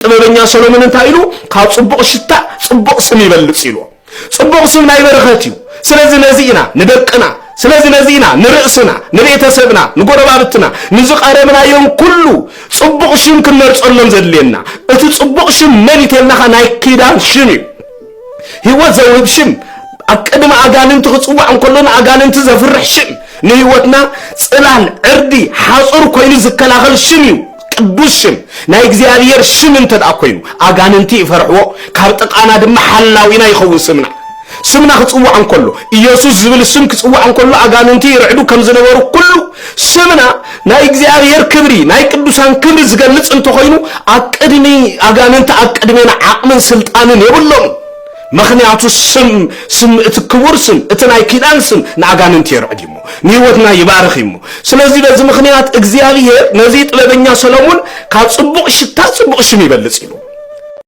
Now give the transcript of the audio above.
ጥበበኛ ሰሎሞን እንታይሉ ካብ ጽቡቕ ሽታ ጽቡቕ ስም ይበልጽ ኢሉ ጽቡቕ ስም ናይ በረኸት እዩ ስለዚህ ነዚና ንደቅና ስለዚህ ነዚና ንርእስና ንቤተሰብና ንጎረባብትና ንዝቀረብና ዮም ኩሉ ጽቡቕ ሽም ክንመርጸሎም ዘድልየና እቲ ጽቡቕ ሽም መን ይተልናኻ ናይ ኪዳን ሽም እዩ ህይወት ዘውህብ ሽም አቀድማ አጋንንት ክጽዋዕ እንከሎና አጋንንት ዘፍርሕ ሽም ንህይወትና ጽላል ዕርዲ ሓጹር ኮይኑ ዝከላኸል ሽም እዩ ቅዱስ ሽም ናይ እግዚአብሔር ሽም እንተዳ ኮይኑ አጋንንት ይፈርሕዎ ካብ ጥቃና ድማ ሓላዊና ይኸውን ስምና ክጽዋዕ እንከሎ ኢየሱስ ዝብል ስም ክጽዋዕ እንከሎ አጋንንት ይርዕዱ ከም ዝነበሩ ኩሉ ስምና ናይ እግዚአብሔር ክብሪ ናይ ቅዱሳን ክብሪ ዝገልጽ እንተ ኮይኑ አቀድሚ አጋንንት አቀድሜና ዓቅምን ስልጣንን የብሎም ምክንያቱ ስም እትክቡር ስም እትናይ ኪዳን ስም ናጋንንት ይርዕድሞ ንህይወትና ይባርኽሞ ስለዚህ በዚህ ምክንያት እግዚአብሔር ነዚህ ጥበበኛ ሰሎሞን ካብ ጽቡቕ ሽታ ጽቡቕ ሽም ይበልጽ ይሉ